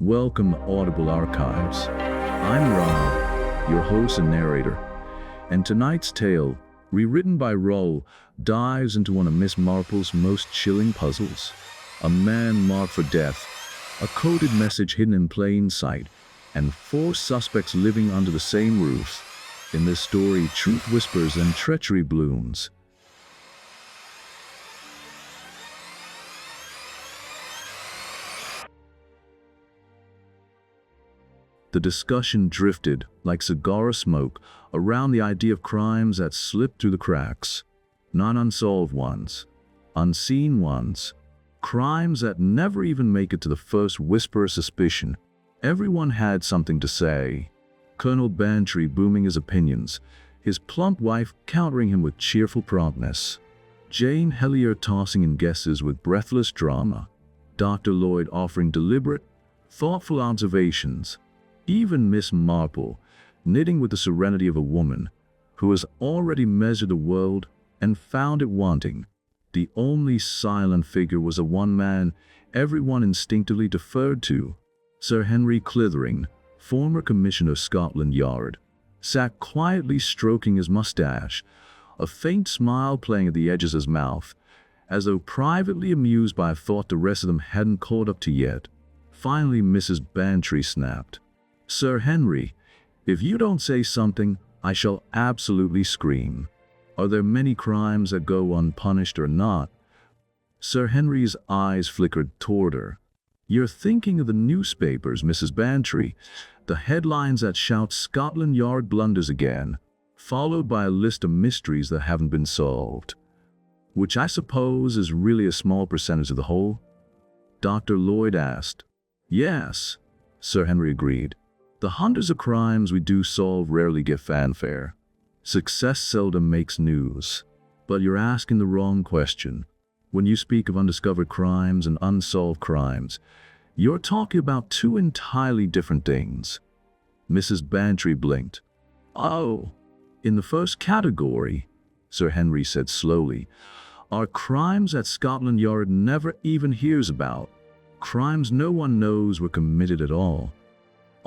Welcome to Audible Archives. I'm Raul, your host and narrator, and tonight's tale, rewritten by Raul, dives into one of Miss Marple's most chilling puzzles. A man marked for death, a coded message hidden in plain sight, and four suspects living under the same roof. In this story, truth whispers and treachery blooms. The discussion drifted, like cigar smoke, around the idea of crimes that slipped through the cracks. Not unsolved ones, unseen ones, crimes that never even make it to the first whisper of suspicion. Everyone had something to say. Colonel Bantry booming his opinions, his plump wife countering him with cheerful promptness. Jane Hellier tossing in guesses with breathless drama. Dr. Lloyd offering deliberate, thoughtful observations. Even Miss Marple, knitting with the serenity of a woman who has already measured the world and found it wanting. The only silent figure was the one man everyone instinctively deferred to. Sir Henry Clithering, former Commissioner of Scotland Yard, sat quietly stroking his mustache, a faint smile playing at the edges of his mouth, as though privately amused by a thought the rest of them hadn't caught up to yet. Finally, Mrs. Bantry snapped. "Sir Henry, if you don't say something, I shall absolutely scream. Are there many crimes that go unpunished or not?" Sir Henry's eyes flickered toward her. "You're thinking of the newspapers, Mrs. Bantry, the headlines that shout Scotland Yard blunders again, followed by a list of mysteries that haven't been solved. Which I suppose is really a small percentage of the whole?" Dr. Lloyd asked. "Yes," Sir Henry agreed. "The hundreds of crimes we do solve rarely get fanfare. Success seldom makes news. But you're asking the wrong question. When you speak of undiscovered crimes and unsolved crimes, you're talking about two entirely different things." Mrs. Bantry blinked. "Oh, in the first category," Sir Henry said slowly, "are crimes that Scotland Yard never even hears about. Crimes no one knows were committed at all."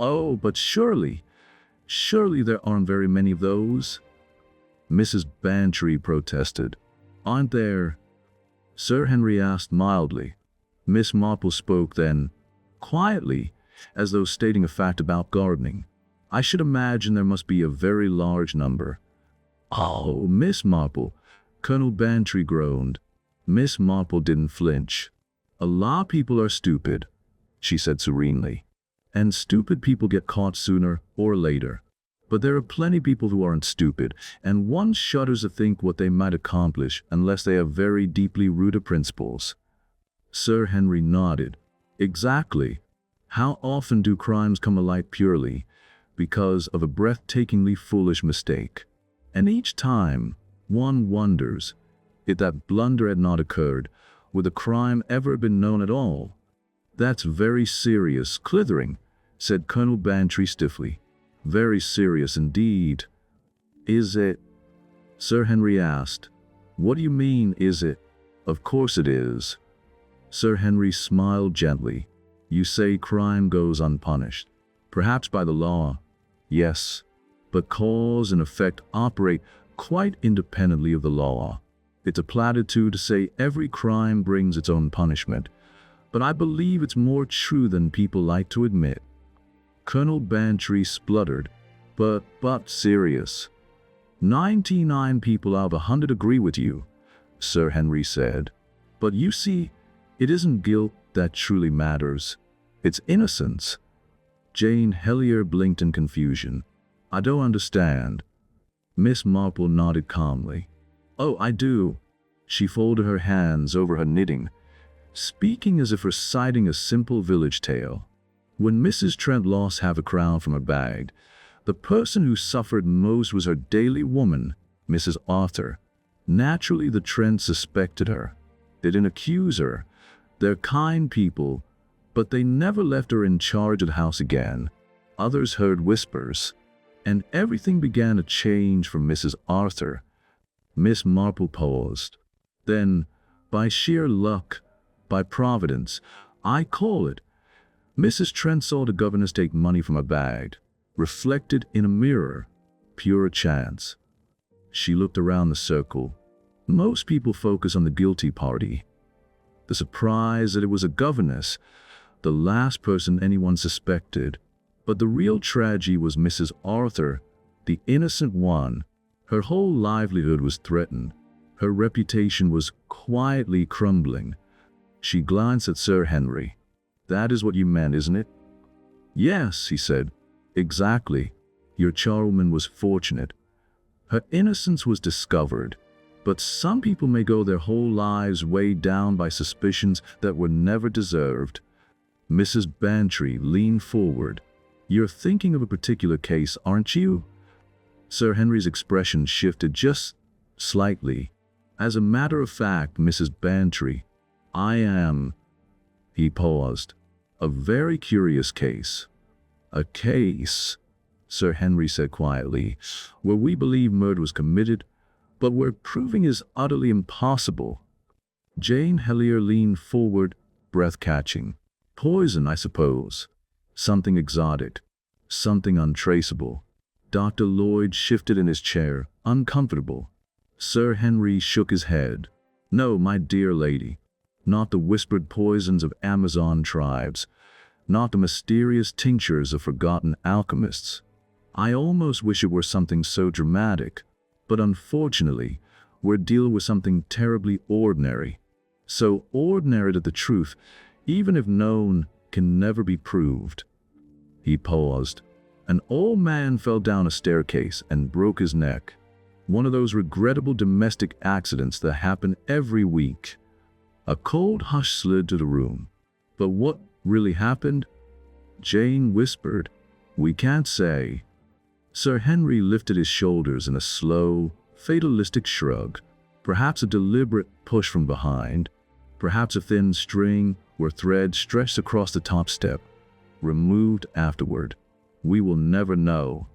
"Oh, but surely there aren't very many of those," Mrs. Bantry protested. "Aren't there?" Sir Henry asked mildly. Miss Marple spoke then, quietly, as though stating a fact about gardening. "I should imagine there must be a very large number." "Oh, Miss Marple," Colonel Bantry groaned. Miss Marple didn't flinch. "A lot of people are stupid," she said serenely. "And stupid people get caught sooner or later. But there are plenty of people who aren't stupid, and one shudders to think what they might accomplish unless they have very deeply rooted principles." Sir Henry nodded. "Exactly. How often do crimes come alight purely because of a breathtakingly foolish mistake? And each time, one wonders, if that blunder had not occurred, would the crime ever have been known at all?" "That's very serious, Clithering," said Colonel Bantry stiffly. "Very serious indeed." "Is it?" Sir Henry asked. "What do you mean, is it?" "Of course it is." Sir Henry smiled gently. "You say crime goes unpunished. Perhaps by the law. Yes. But cause and effect operate quite independently of the law. It's a platitude to say every crime brings its own punishment, but I believe it's more true than people like to admit." Colonel Bantry spluttered, but serious. 99 people out of 100 agree with you," Sir Henry said. "But you see, it isn't guilt that truly matters. It's innocence." Jane Hellier blinked in confusion. "I don't understand." Miss Marple nodded calmly. "Oh, I do." She folded her hands over her knitting, speaking as if reciting a simple village tale. "When Mrs. Trent lost half a crown from her bag, the person who suffered most was her daily woman, Mrs. Arthur. Naturally, the Trents suspected her. They didn't accuse her. They're kind people, but they never left her in charge of the house again. Others heard whispers, and everything began to change for Mrs. Arthur." Miss Marple paused. "Then, by sheer luck, by providence, I call it, Mrs. Trent saw the governess take money from a bag, reflected in a mirror. Pure chance. She looked around the circle. Most people focus on the guilty party. The surprise that it was a governess, the last person anyone suspected. But the real tragedy was Mrs. Arthur, the innocent one. Her whole livelihood was threatened. Her reputation was quietly crumbling. She glanced at Sir Henry. "That is what you meant, isn't it?" "Yes," he said. "Exactly. Your charwoman was fortunate. Her innocence was discovered. But some people may go their whole lives weighed down by suspicions that were never deserved." Mrs. Bantry leaned forward. "You're thinking of a particular case, aren't you?" Sir Henry's expression shifted just slightly. "As a matter of fact, Mrs. Bantry, I am..." He paused. "A very curious case." "A case," Sir Henry said quietly, "where we believe murder was committed, but where proving is utterly impossible." Jane Helier leaned forward, breath catching. "Poison, I suppose. Something exotic. Something untraceable." Dr. Lloyd shifted in his chair, uncomfortable. Sir Henry shook his head. "No, my dear lady. Not the whispered poisons of Amazon tribes. Not the mysterious tinctures of forgotten alchemists. I almost wish it were something so dramatic. But unfortunately, we're dealing with something terribly ordinary. So ordinary that the truth, even if known, can never be proved." He paused. "An old man fell down a staircase and broke his neck. One of those regrettable domestic accidents that happen every week." A cold hush slid to the room. "But what really happened?" Jane whispered. "We can't say." Sir Henry lifted his shoulders in a slow, fatalistic shrug. Perhaps a deliberate push from behind. Perhaps a thin string or thread stretched across the top step, removed afterward. "We will never know."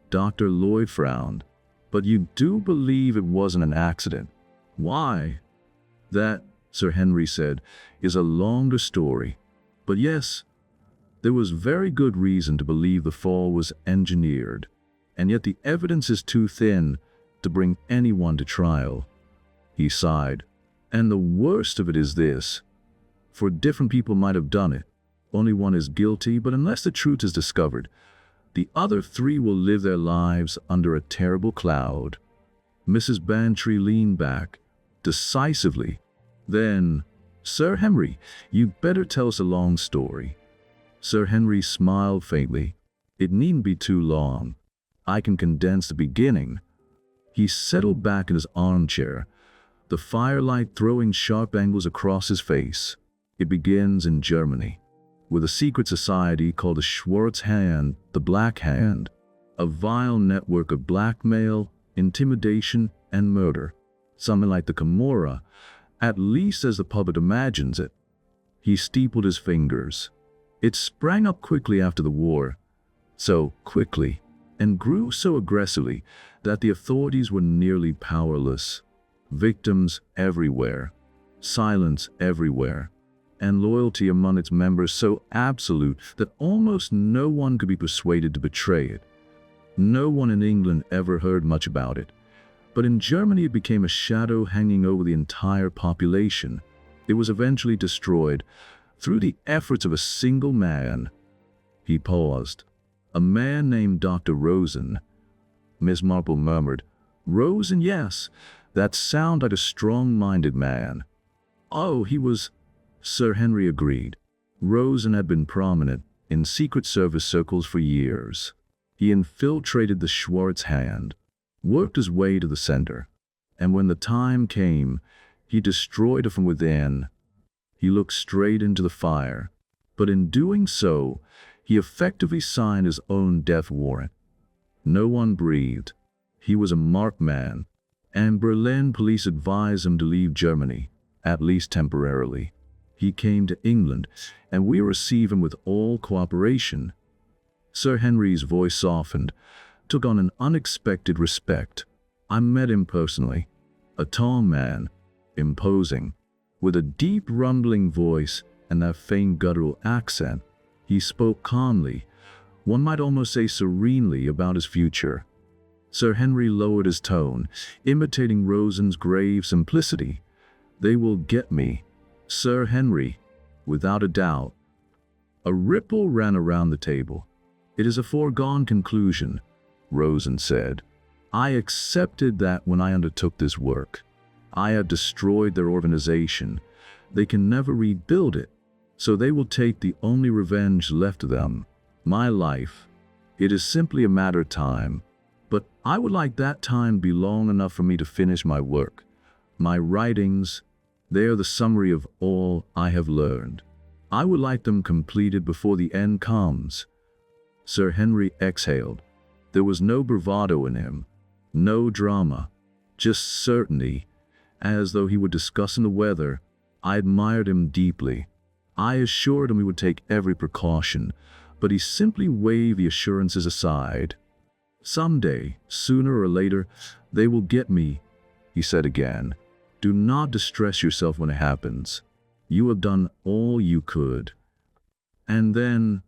Dr. Lloyd frowned. "But you do believe it wasn't an accident?" "Why?" "That," Sir Henry said, "is a longer story. But yes, there was very good reason to believe the fall was engineered. And yet the evidence is too thin to bring anyone to trial." He sighed. "And the worst of it is this. For different people might have done it. Only one is guilty, but unless the truth is discovered, the other three will live their lives under a terrible cloud." Mrs. Bantry leaned back, decisively. "Then, Sir Henry, you'd better tell us a long story." Sir Henry smiled faintly. "It needn't be too long. I can condense the beginning." He settled back in his armchair, the firelight throwing sharp angles across his face. "It begins in Germany, with a secret society called the Schwartz Hand, the Black Hand, a vile network of blackmail, intimidation, and murder. Something like the Camorra, at least as the public imagines it." He steepled his fingers. "It sprang up quickly after the war, so quickly, and grew so aggressively that the authorities were nearly powerless. Victims everywhere, silence everywhere, and loyalty among its members so absolute that almost no one could be persuaded to betray it. No one in England ever heard much about it, but in Germany it became a shadow hanging over the entire population. It was eventually destroyed through the efforts of a single man." He paused. "A man named Dr. Rosen." Miss Marple murmured. "Rosen, yes. That sounded like a strong-minded man." "Oh, he was..." Sir Henry agreed. "Rosen had been prominent in Secret Service circles for years. He infiltrated the Schwartz Hand, worked his way to the center, and when the time came, he destroyed it from within. He looked straight into the fire, but in doing so, he effectively signed his own death warrant. No one breathed. He was a marked man, and Berlin police advised him to leave Germany, at least temporarily. He came to England, and we receive him with all cooperation." Sir Henry's voice softened, took on an unexpected respect. "I met him personally. A tall man, imposing, with a deep rumbling voice and that faint guttural accent. He spoke calmly, one might almost say serenely, about his future. Sir Henry lowered his tone, imitating Rosen's grave simplicity. "They will get me, Sir Henry, without a doubt." A ripple ran around the table. "It is a foregone conclusion," Rosen said. "I accepted that when I undertook this work. I had destroyed their organization. They can never rebuild it, so they will take the only revenge left to them, my life. It is simply a matter of time. But I would like that time to be long enough for me to finish my work. My writings, they are the summary of all I have learned. I would like them completed before the end comes." Sir Henry exhaled. There was no bravado in him, no drama, just certainty, as though he were discussing the weather. I admired him deeply. I assured him we would take every precaution, but he simply waved the assurances aside. "Someday, sooner or later, they will get me," he said again. "Do not distress yourself when it happens. You have done all you could." And then,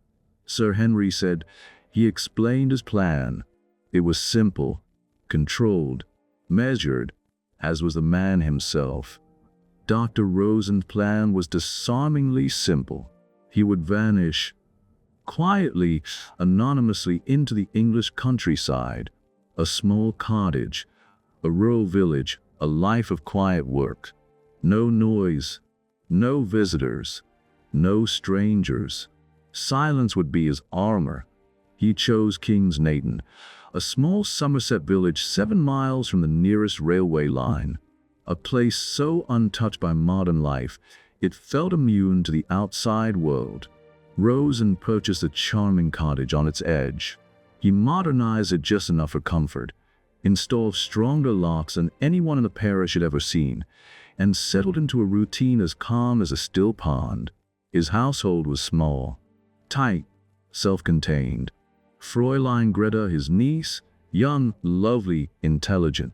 Sir Henry said, he explained his plan. It was simple, controlled, measured, as was the man himself. Dr. Rosen's plan was disarmingly simple. He would vanish quietly, anonymously, into the English countryside, a small cottage, a rural village, a life of quiet work. No noise, no visitors, no strangers. Silence would be his armor. He chose King's Nathan, a small Somerset village 7 miles from the nearest railway line, a place so untouched by modern life it felt immune to the outside world. Rosen purchased a charming cottage on its edge. He modernized it just enough for comfort, installed stronger locks than anyone in the parish had ever seen, and settled into a routine as calm as a still pond. His household was small, tight, self-contained. Fräulein Greta, his niece, young, lovely, intelligent.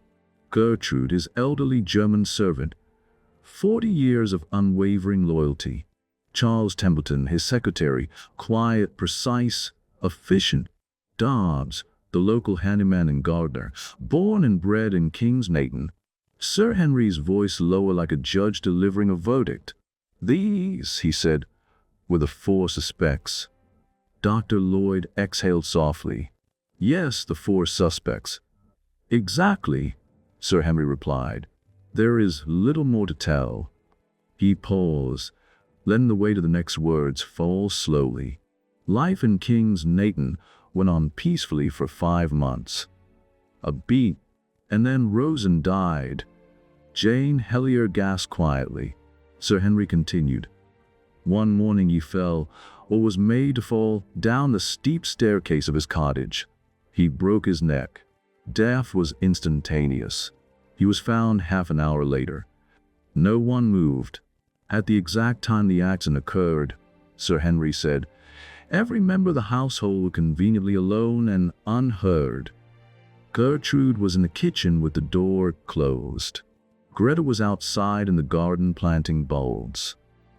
Gertrude, his elderly German servant, 40 years of unwavering loyalty. Charles Templeton, his secretary, quiet, precise, efficient. Dobbs, the local handyman and gardener, born and bred in King's Nathan. Sir Henry's voice lower, like a judge delivering a verdict. "These," he said, "were the 4 suspects." Dr. Lloyd exhaled softly. "Yes, the 4 suspects." "Exactly," Sir Henry replied. "There is little more to tell." He paused, letting the weight of the next words fall slowly. Life in King's Nathan went on peacefully for 5 months. A beat, and then Rosen died. Jane Helier gasped quietly. Sir Henry continued. "One morning he fell, or was made to fall, down the steep staircase of his cottage. He broke his neck. Death was instantaneous. He was found half an hour later. No one moved. At the exact time the accident occurred," Sir Henry said, "every member of the household was conveniently alone and unheard. Gertrude was in the kitchen with the door closed. Greta was outside in the garden planting bulbs.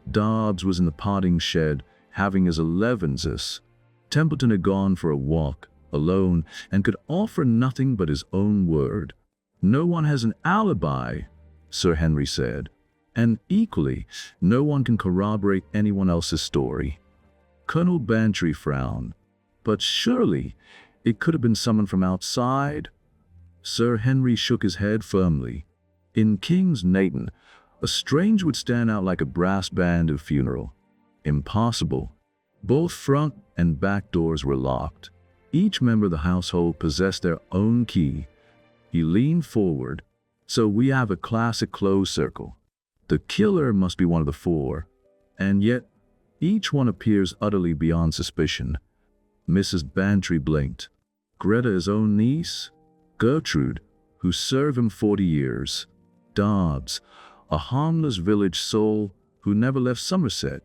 Dobbs was in the potting shed having his elevenses. Templeton had gone for a walk, alone, and could offer nothing but his own word. No one has an alibi," Sir Henry said, "and equally, no one can corroborate anyone else's story." Colonel Bantry frowned. "But surely it could have been someone from outside?" Sir Henry shook his head firmly. "In King's Nathan, a stranger would stand out like a brass band at a funeral. Impossible. Both front and back doors were locked. Each member of the household possessed their own key." He leaned forward. "So we have a classic closed circle. The killer must be one of the 4, and yet each one appears utterly beyond suspicion." Mrs. Bantry blinked. "Greta, his own niece? Gertrude, who served him 40 years. Dobbs, a harmless village soul who never left Somerset.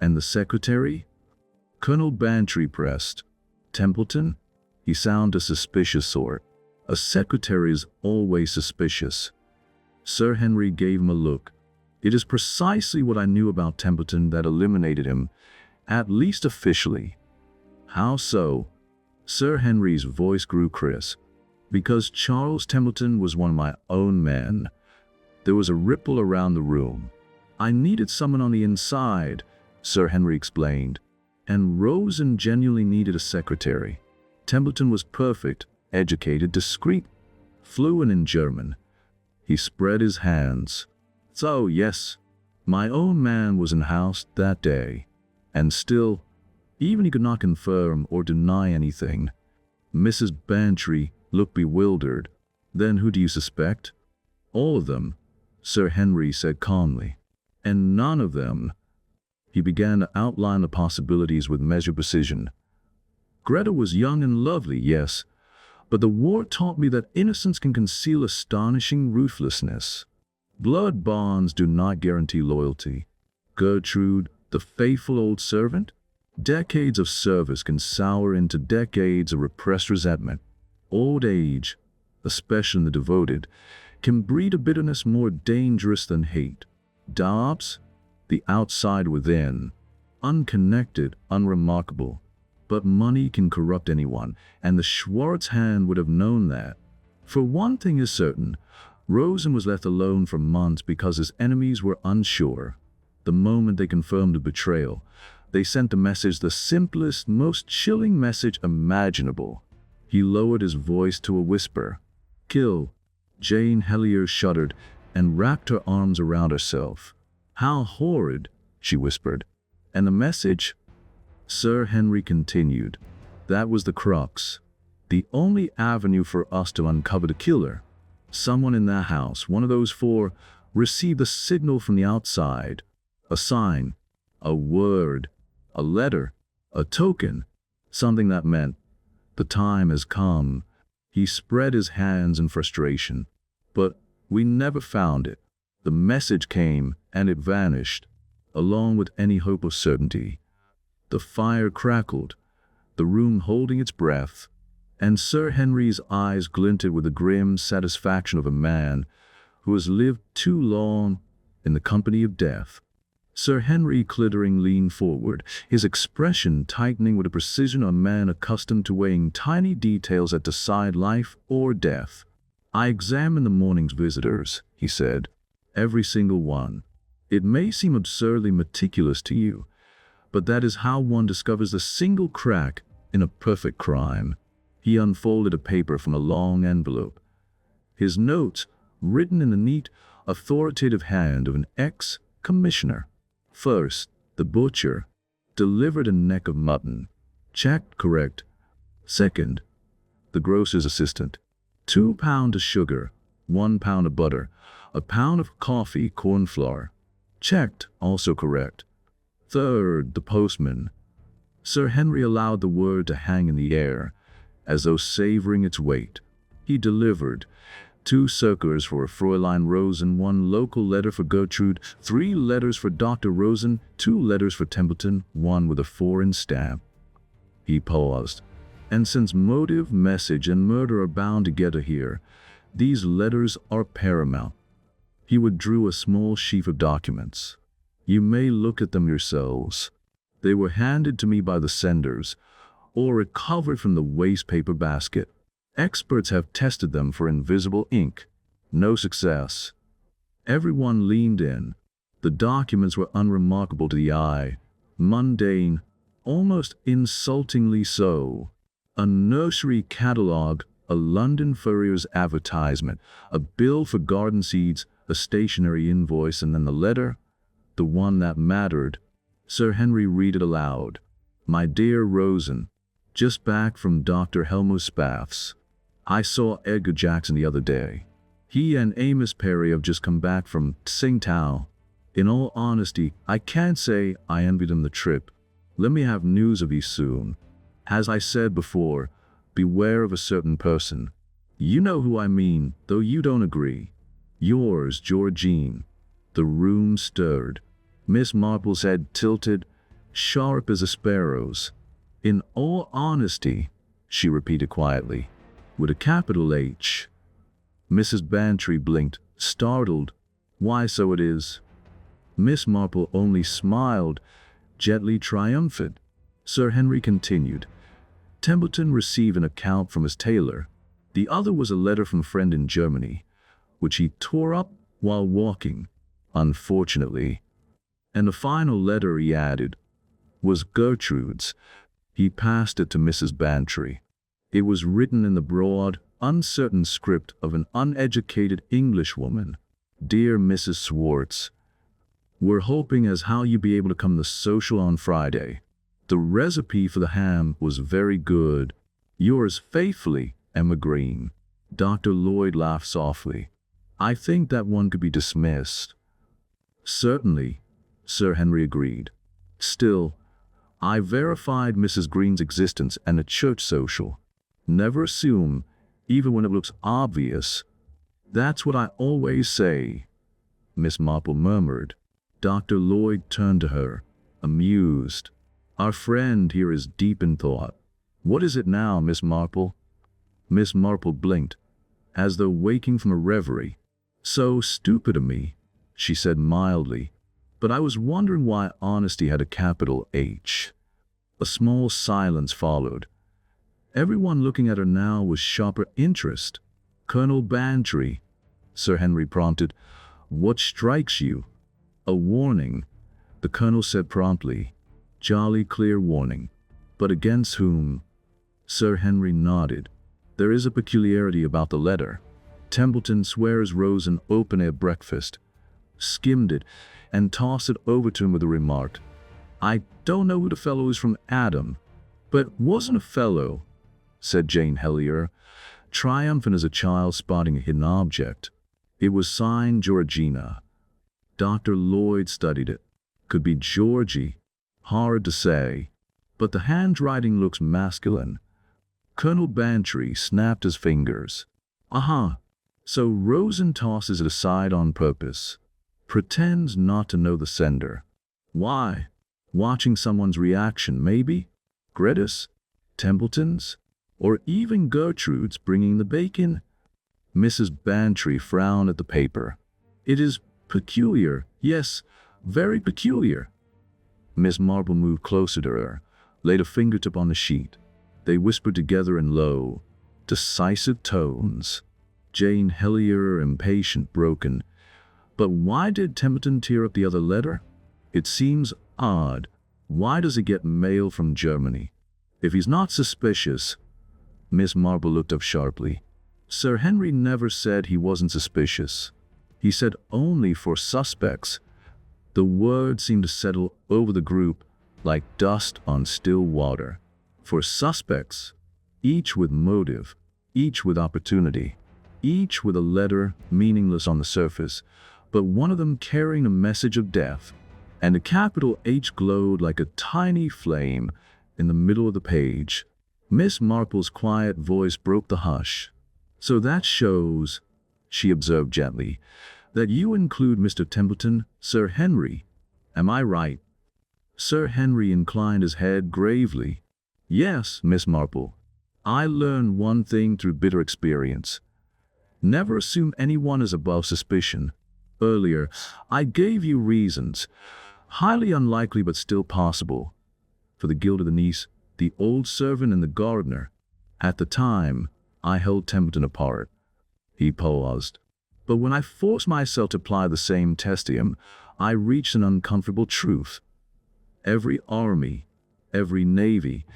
And the secretary?" Colonel Bantry pressed. "Templeton? He sounded a suspicious sort. A secretary is always suspicious." Sir Henry gave him a look. "It is precisely what I knew about Templeton that eliminated him. At least officially. How so? Sir Henry's voice grew crisp. Because Charles Templeton was one of my own men. There was a ripple around the room. I needed someone on the inside, Sir Henry explained, and Rosen genuinely needed a secretary. Templeton was perfect, educated, discreet, fluent in German. He spread his hands. So, yes, my own man was in house that day, and still, even he could not confirm or deny anything. Mrs. Bantry looked bewildered. Then who do you suspect? All of them, Sir Henry said calmly. And none of them. He began to outline the possibilities with measured precision. Greta was young and lovely, yes, but the war taught me that innocence can conceal astonishing ruthlessness. Blood bonds do not guarantee loyalty. Gertrude, the faithful old servant? Decades of service can sour into decades of repressed resentment. Old age, especially in the devoted, can breed a bitterness more dangerous than hate. Dobbs, the outside within, unconnected, unremarkable. But money can corrupt anyone, and the Schwartz hand would have known that. For one thing is certain, Rosen was left alone for months because his enemies were unsure. The moment they confirmed the betrayal, they sent a message, the simplest, most chilling message imaginable. He lowered his voice to a whisper. Kill. Jane Helier shuddered and wrapped her arms around herself. How horrid, she whispered. And the message? Sir Henry continued. That was the crux. The only avenue for us to uncover the killer. Someone in that house, one of those four, received a signal from the outside. A sign, a word, a letter, a token, something that meant, the time has come. He spread his hands in frustration. But we never found it. The message came, and it vanished, along with any hope of certainty. The fire crackled, the room holding its breath, and Sir Henry's eyes glinted with the grim satisfaction of a man who has lived too long in the company of death. Sir Henry Clithering leaned forward, his expression tightening with the precision of a man accustomed to weighing tiny details that decide life or death. I examined the morning's visitors, he said. Every single one. It may seem absurdly meticulous to you, but that is how one discovers the single crack in a perfect crime. He unfolded a paper from a long envelope. His notes, written in the neat, authoritative hand of an ex-commissioner. First, the butcher delivered a neck of mutton. Checked correct. Second, the grocer's assistant. 2 pounds of sugar, 1 pound of butter, a pound of coffee, corn flour. Checked, also correct. Third, the postman. Sir Henry allowed the word to hang in the air, as though savoring its weight. He delivered 2 circulars for Fräulein Rosen, 1 local letter for Gertrude, 3 letters for Dr. Rosen, 2 letters for Templeton, 1 with a foreign stamp. He paused. And since motive, message, and murder are bound together here, these letters are paramount. He withdrew a small sheaf of documents. You may look at them yourselves. They were handed to me by the senders, or recovered from the waste paper basket. Experts have tested them for invisible ink. No success. Everyone leaned in. The documents were unremarkable to the eye, mundane, almost insultingly so. A nursery catalogue, a London furrier's advertisement, a bill for garden seeds, a stationery invoice, and then the letter, the one that mattered. Sir Henry read it aloud. My dear Rosen, just back from Dr. Helmut Spath's. I saw Edgar Jackson the other day. He and Amos Perry have just come back from Tsingtao. In all honesty, I can't say I envied them the trip. Let me have news of you soon. As I said before, beware of a certain person. You know who I mean, though you don't agree. Yours, Georgine. The room stirred. Miss Marple's head tilted, sharp as a sparrow's. In all honesty, she repeated quietly, with a capital H. Mrs. Bantry blinked, startled. Why, so it is. Miss Marple only smiled, gently triumphant. Sir Henry continued. Templeton received an account from his tailor. The other was a letter from a friend in Germany, which he tore up while walking, unfortunately. And the final letter, he added, was Gertrude's. He passed it to Mrs. Bantry. It was written in the broad, uncertain script of an uneducated Englishwoman. Dear Mrs. Schwartz, we're hoping as how you be able to come to social on Friday. The recipe for the ham was very good. Yours faithfully, Emma Green. Dr. Lloyd laughed softly. I think that one could be dismissed. Certainly, Sir Henry agreed. Still, I verified Mrs. Green's existence and a church social. Never assume, even when it looks obvious. That's what I always say, Miss Marple murmured. Dr. Lloyd turned to her, amused. Our friend here is deep in thought. What is it now, Miss Marple? Miss Marple blinked, as though waking from a reverie. So stupid of me, she said mildly, but I was wondering why honesty had a capital H. A small silence followed. Everyone looking at her now with sharper interest. Colonel Bantry, Sir Henry prompted, what strikes you? A warning, the colonel said promptly. Jolly clear warning. But against whom? Sir Henry nodded. There is a peculiarity about the letter. Templeton swears Rosen opened a breakfast, skimmed it, and tossed it over to him with the remark, I don't know who the fellow is from Adam, but wasn't a fellow, said Jane Helier, triumphant as a child spotting a hidden object. It was signed Georgina. Dr. Lloyd studied it. Could be Georgie. Hard to say, but the handwriting looks masculine. Colonel Bantry snapped his fingers. Aha! So Rosen tosses it aside on purpose. Pretends not to know the sender. Why? Watching someone's reaction, maybe? Greta's? Templeton's? Or even Gertrude's bringing the bacon? Mrs. Bantry frowned at the paper. It is peculiar, yes, very peculiar. Miss Marple moved closer to her, laid a fingertip on the sheet. They whispered together in low, decisive tones. Jane Helier, impatient, broken. But why did Templeton tear up the other letter? It seems odd. Why does he get mail from Germany? If he's not suspicious. Miss Marple looked up sharply. Sir Henry never said he wasn't suspicious. He said only for suspects. The word seemed to settle over the group like dust on still water. For suspects, each with motive, each with opportunity, each with a letter meaningless on the surface, but one of them carrying a message of death, and a capital H glowed like a tiny flame in the middle of the page. Miss Marple's quiet voice broke the hush. So that shows, she observed gently, that you include Mr. Templeton, Sir Henry. Am I right? Sir Henry inclined his head gravely. Yes, Miss Marple. I learned one thing through bitter experience. Never assume anyone is above suspicion. Earlier, I gave you reasons, highly unlikely but still possible, for the guilt of the niece, the old servant, and the gardener. At the time, I held Templeton apart. He paused. But when I forced myself to apply the same test to him, I reached an uncomfortable truth. Every army, every navy,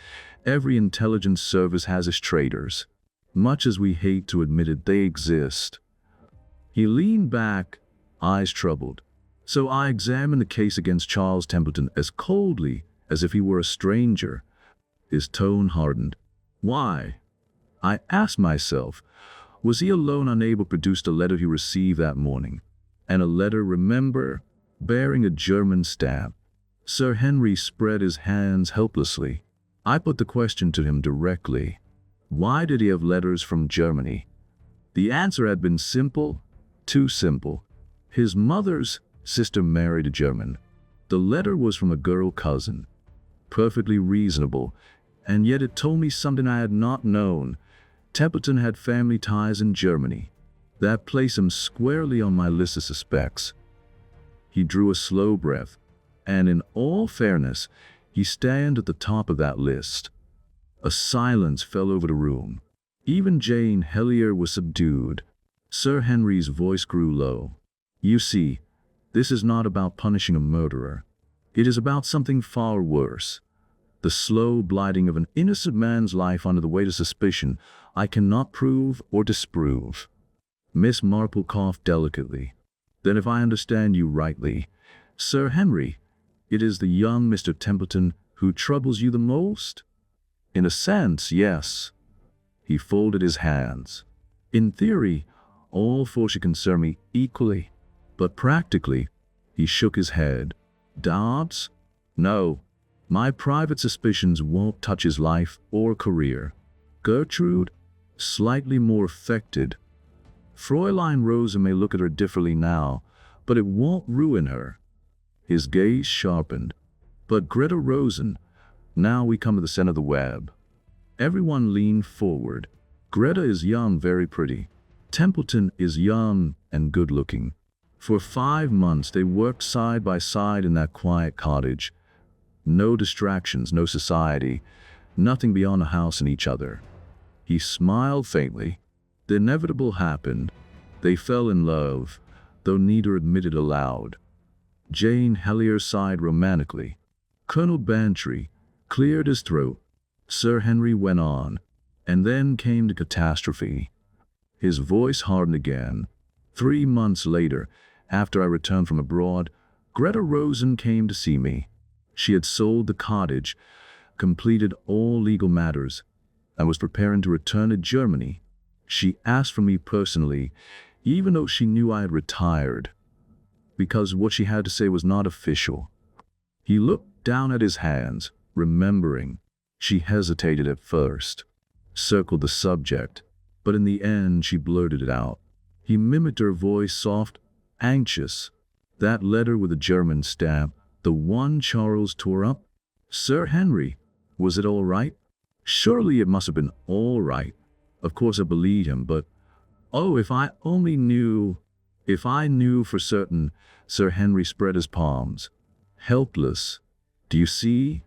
every intelligence service has its traitors. Much as we hate to admit it, they exist. He leaned back, eyes troubled. So I examined the case against Charles Templeton as coldly as if he were a stranger. His tone hardened. Why? I asked myself, was he alone unable to produce the letter he received that morning? And a letter, remember, bearing a German stamp. Sir Henry spread his hands helplessly. I put the question to him directly. Why did he have letters from Germany? The answer had been simple, too simple. His mother's sister married a German. The letter was from a girl cousin. Perfectly reasonable, and yet it told me something I had not known. Templeton had family ties in Germany. That placed him squarely on my list of suspects. He drew a slow breath, And in all fairness, he stand at the top of that list. A silence fell over the room. Even Jane Helier was subdued. Sir Henry's voice grew low. You see, this is not about punishing a murderer. It is about something far worse. The slow blighting of an innocent man's life under the weight of suspicion I cannot prove or disprove. Miss Marple coughed delicately. Then if I understand you rightly, Sir Henry, it is the young Mr. Templeton who troubles you the most? In a sense, yes. He folded his hands. In theory, all four should concern me equally. But practically, he shook his head. Doubts? No. My private suspicions won't touch his life or career. Gertrude? Slightly more affected. Fräulein Rosen may look at her differently now, but it won't ruin her. His gaze sharpened. But Greta Rosen, now we come to the center of the web. Everyone leaned forward. Greta is young, very pretty. Templeton is young and good-looking. For 5 months they worked side by side in that quiet cottage. No distractions, no society, nothing beyond a house and each other. He smiled faintly. The inevitable happened. They fell in love, though neither admitted aloud. Jane Helier sighed romantically. Colonel Bantry cleared his throat. Sir Henry went on, and then came the catastrophe. His voice hardened again. 3 months later, after I returned from abroad, Greta Rosen came to see me. She had sold the cottage, completed all legal matters, and was preparing to return to Germany. She asked for me personally, even though she knew I had retired, because what she had to say was not official. He looked down at his hands, remembering. She hesitated at first, circled the subject, but in the end she blurted it out. He mimicked her voice, soft, anxious. That letter with the German stamp, the one Charles tore up? Sir Henry, was it all right? Surely it must have been all right. Of course I believed him, but, oh, if I only knew, if I knew for certain. Sir Henry spread his palms. Helpless. Do you see?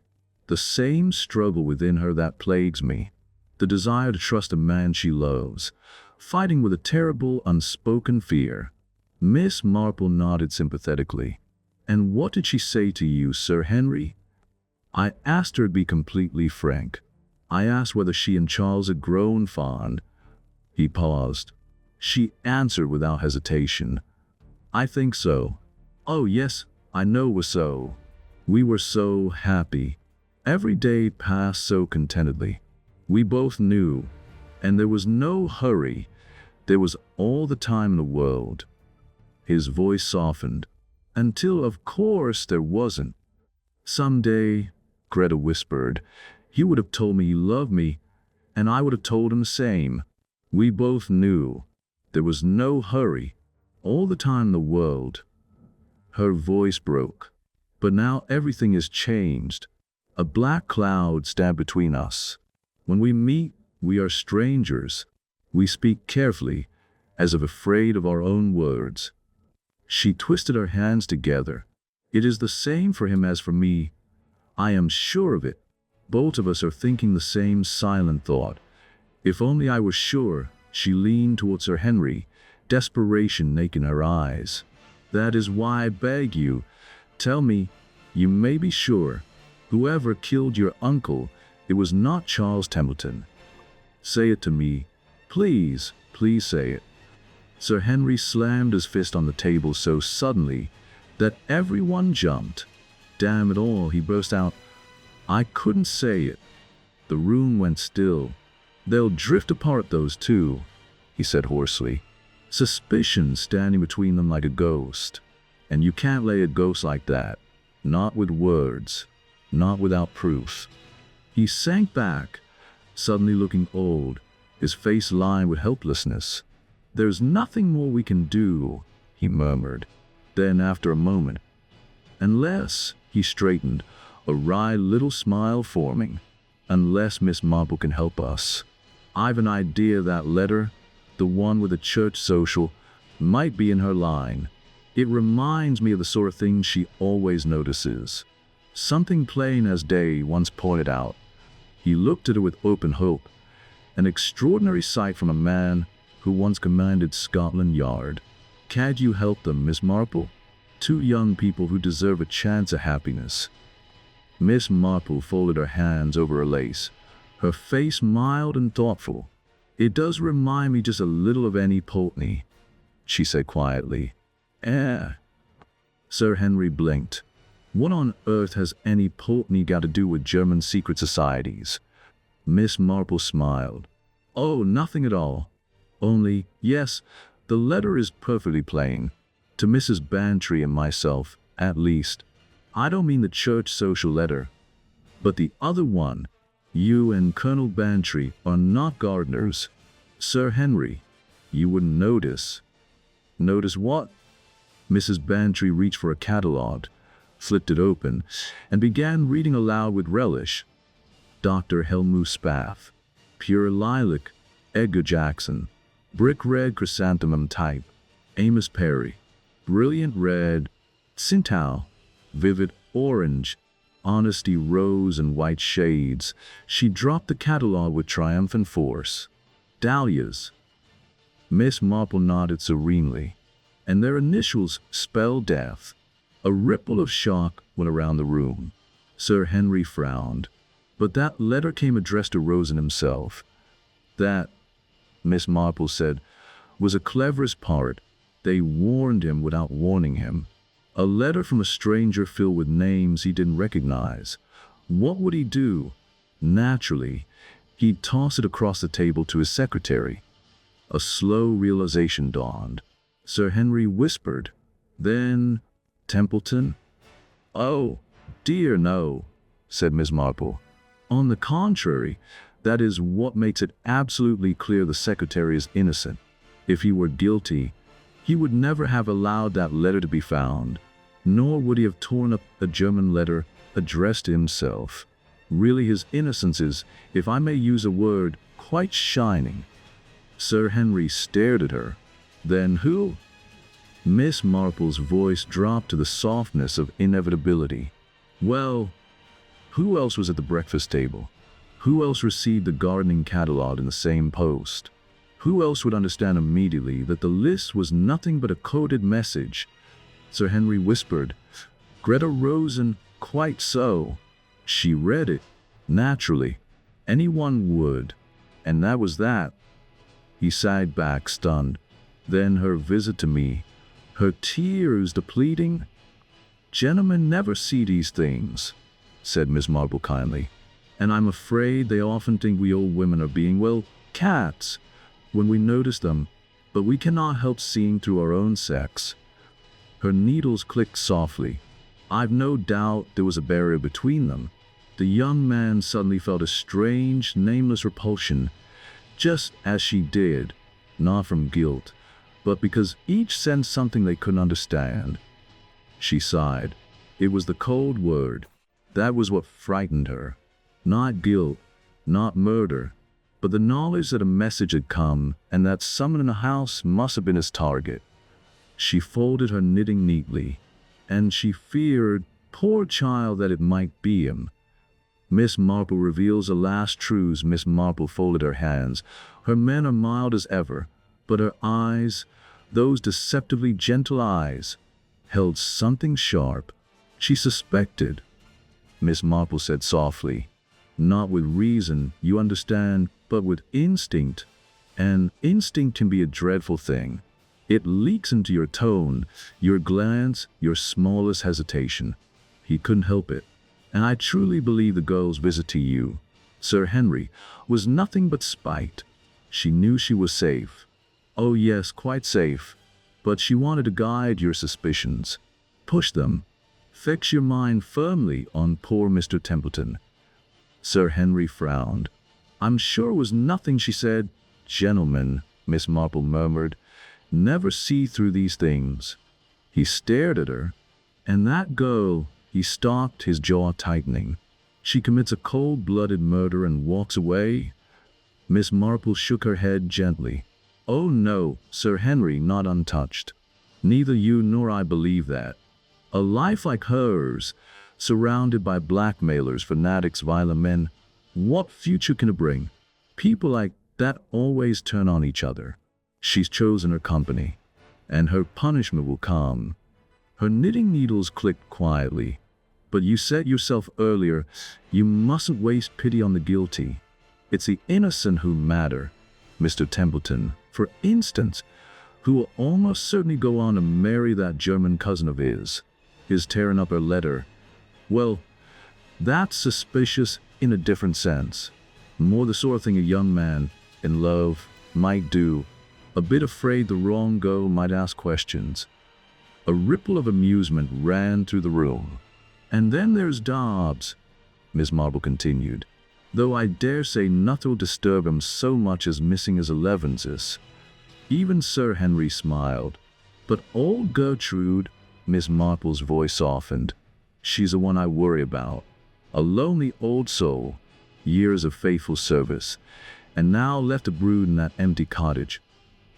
The same struggle within her that plagues me. The desire to trust a man she loves, fighting with a terrible, unspoken fear. Miss Marple nodded sympathetically. And what did she say to you, Sir Henry? I asked her to be completely frank. I asked whether she and Charles had grown fond. He paused. She answered without hesitation. I think so. Oh yes, I know it was so. We were so happy. Every day passed so contentedly. We both knew, and there was no hurry. There was all the time in the world. His voice softened. Until, of course, there wasn't. Someday, Greta whispered, he would have told me he loved me, and I would have told him the same. We both knew. There was no hurry. All the time in the world. Her voice broke. But now everything is changed. A black cloud stands between us. When we meet, we are strangers. We speak carefully, as if afraid of our own words. She twisted her hands together. It is the same for him as for me. I am sure of it. Both of us are thinking the same silent thought. If only I were sure. She leaned towards Sir Henry, desperation naked in her eyes. That is why I beg you, tell me, you may be sure, whoever killed your uncle, it was not Charles Templeton. Say it to me. Please, please say it. Sir Henry slammed his fist on the table so suddenly that everyone jumped. Damn it all, he burst out. I couldn't say it. The room went still. They'll drift apart, those two, he said hoarsely. Suspicion standing between them like a ghost. And you can't lay a ghost like that. Not with words. Not without proof. He sank back, suddenly looking old, his face lined with helplessness. There's nothing more we can do, he murmured. Then, after a moment, unless, he straightened, a wry little smile forming, unless Miss Marple can help us. I've an idea that letter, the one with the church social, might be in her line. It reminds me of the sort of thing she always notices. Something plain as day once pointed out. He looked at her with open hope, an extraordinary sight from a man who once commanded Scotland Yard. Can't you help them, Miss Marple? Two young people who deserve a chance at happiness. Miss Marple folded her hands over her lace, her face mild and thoughtful. It does remind me just a little of Annie Pulteney, she said quietly. Sir Henry blinked. What on earth has Annie Pulteney got to do with German secret societies? Miss Marple smiled. Oh, nothing at all. Only, yes, the letter is perfectly plain. To Mrs. Bantry and myself, at least. I don't mean the church social letter, but the other one. You and Colonel Bantry are not gardeners. Sir Henry, you wouldn't notice. Notice what? Mrs. Bantry reached for a catalogue, flipped it open, and began reading aloud with relish. Dr. Helmut Spath, pure lilac, Edgar Jackson, brick red chrysanthemum type, Amos Perry, brilliant red, Sintao, vivid orange, honesty rose and white shades. She dropped the catalogue with triumphant force. Dahlias. Miss Marple nodded serenely, and their initials spelled death. A ripple of shock went around the room. Sir Henry frowned. But that letter came addressed to Rosen himself. That, Miss Marple said, was the cleverest part. They warned him without warning him. A letter from a stranger filled with names he didn't recognize. What would he do? Naturally, he'd toss it across the table to his secretary. A slow realization dawned. Sir Henry whispered. Then, Templeton? Oh, dear no, said Miss Marple. On the contrary, that is what makes it absolutely clear the secretary is innocent. If he were guilty, he would never have allowed that letter to be found, nor would he have torn up a German letter addressed to himself. Really, his innocence is, if I may use a word, quite shining. Sir Henry stared at her. Then who? Miss Marple's voice dropped to the softness of inevitability. Well, who else was at the breakfast table? Who else received the gardening catalogue in the same post? Who else would understand immediately that the list was nothing but a coded message? Sir Henry whispered, Greta Rosen, quite so. She read it, naturally. Anyone would. And that was that. He sighed back, stunned. Then her visit to me, her tears depleting. Gentlemen never see these things, said Miss Marple kindly. And I'm afraid they often think we old women are being, well, cats, when we notice them, but we cannot help seeing through our own sex. Her needles clicked softly. I've no doubt there was a barrier between them. The young man suddenly felt a strange, nameless repulsion, just as she did, not from guilt, but because each sensed something they couldn't understand. She sighed. It was the cold word. That was what frightened her. Not guilt, not murder, but the knowledge that a message had come and that someone in the house must have been his target. She folded her knitting neatly, and she feared, poor child, that it might be him. Miss Marple reveals the last truths. Miss Marple folded her hands. Her manner mild as ever, but her eyes, those deceptively gentle eyes, held something sharp. She suspected. Miss Marple said softly, not with reason, you understand, but with instinct. And instinct can be a dreadful thing. It leaks into your tone, your glance, your smallest hesitation. He couldn't help it. And I truly believe the girl's visit to you, Sir Henry, was nothing but spite. She knew she was safe. Oh yes, quite safe. But she wanted to guide your suspicions. Push them. Fix your mind firmly on poor Mr. Templeton. Sir Henry frowned. I'm sure it was nothing, she said. Gentlemen, Miss Marple murmured, never see through these things. He stared at her. And that girl, he stopped, his jaw tightening. She commits a cold-blooded murder and walks away? Miss Marple shook her head gently. Oh no, Sir Henry, not untouched. Neither you nor I believe that. A life like hers, surrounded by blackmailers, fanatics, violent men, what future can it bring? People like that always turn on each other. She's chosen her company, and her punishment will come. Her knitting needles clicked quietly. But you said yourself earlier, you mustn't waste pity on the guilty. It's the innocent who matter. Mr. Templeton, for instance, who will almost certainly go on to marry that German cousin of his. His tearing up her letter. Well, that's suspicious in a different sense. More the sort of thing a young man, in love, might do. A bit afraid the wrong girl might ask questions. A ripple of amusement ran through the room. And then there's Dobbs, Miss Marple continued, though I dare say nothing will disturb him so much as missing his elevenses. Even Sir Henry smiled. But old Gertrude, Miss Marple's voice softened. She's the one I worry about. A lonely old soul, years of faithful service, and now left to brood in that empty cottage,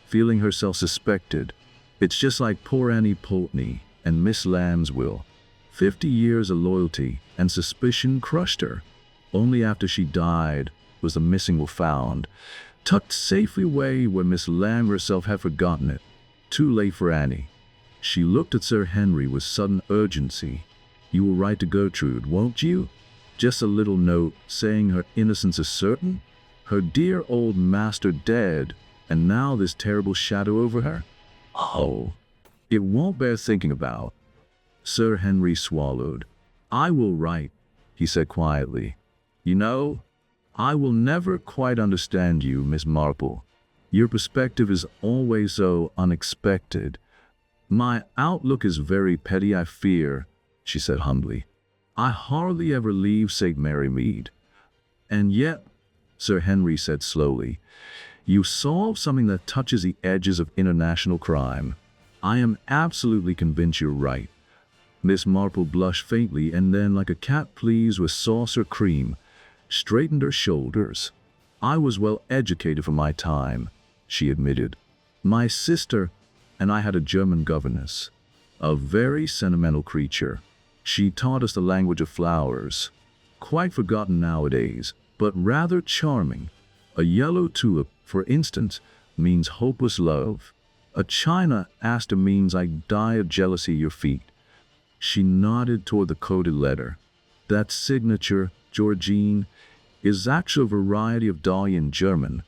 feeling herself suspected. It's just like poor Annie Pulteney and Miss Lambswill. 50 years of loyalty and suspicion crushed her. Only after she died was the missing will found, tucked safely away where Miss Lamb herself had forgotten it. Too late for Annie. She looked at Sir Henry with sudden urgency. You will write to Gertrude, won't you? Just a little note saying her innocence is certain? Her dear old master dead, and now this terrible shadow over her? Oh, it won't bear thinking about. Sir Henry swallowed. I will write, he said quietly. You know, I will never quite understand you, Miss Marple. Your perspective is always so unexpected. My outlook is very petty, I fear, she said humbly. I hardly ever leave St. Mary Mead. And yet, Sir Henry said slowly, you solve something that touches the edges of international crime. I am absolutely convinced you're right. Miss Marple blushed faintly and then, like a cat pleased with sauce or cream, straightened her shoulders. I was well educated for my time, she admitted. My sister and I had a German governess, a very sentimental creature. She taught us the language of flowers, quite forgotten nowadays, but rather charming. A yellow tulip, for instance, means hopeless love. A china aster means I die of jealousy at your feet. She nodded toward the coded letter. That signature, Georgine, is actually a variety of Dahlia in German.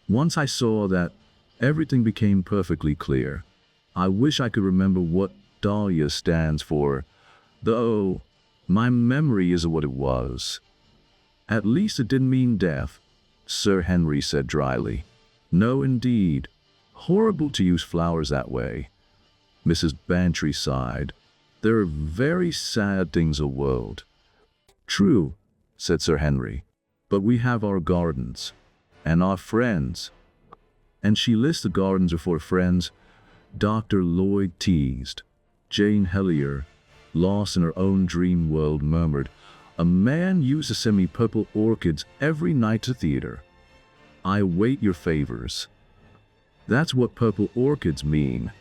Once I saw that, everything became perfectly clear. I wish I could remember what Dahlia stands for, though my memory isn't what it was. At least it didn't mean death, Sir Henry said dryly. No, indeed. Horrible to use flowers that way. Mrs. Bantry sighed. There are very sad things in the world. True, said Sir Henry, but we have our gardens, and our friends. And she lists the gardens of her friends. Dr. Lloyd teased. Jane Hellier, lost in her own dream world, murmured, a man used to send me purple orchids every night to theater. I await your favors. That's what purple orchids mean,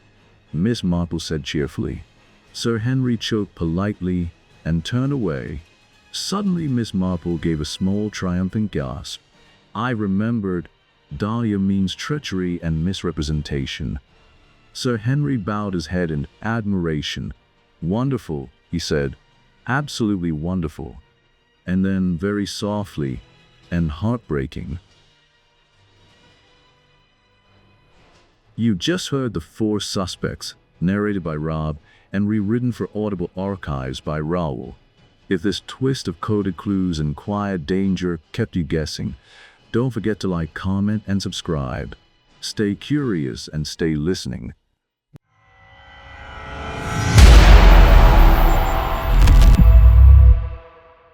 Miss Marple said cheerfully. Sir Henry choked politely and turned away. Suddenly Miss Marple gave a small triumphant gasp. I remembered. Dahlia means treachery and misrepresentation. Sir Henry bowed his head in admiration. Wonderful, he said. Absolutely wonderful. And then very softly and heartbreaking. You just heard The Four Suspects, narrated by Rob and rewritten for Audible archives by Raul. If this twist of coded clues and quiet danger kept you guessing, don't forget to like, comment, and subscribe. Stay curious and stay listening.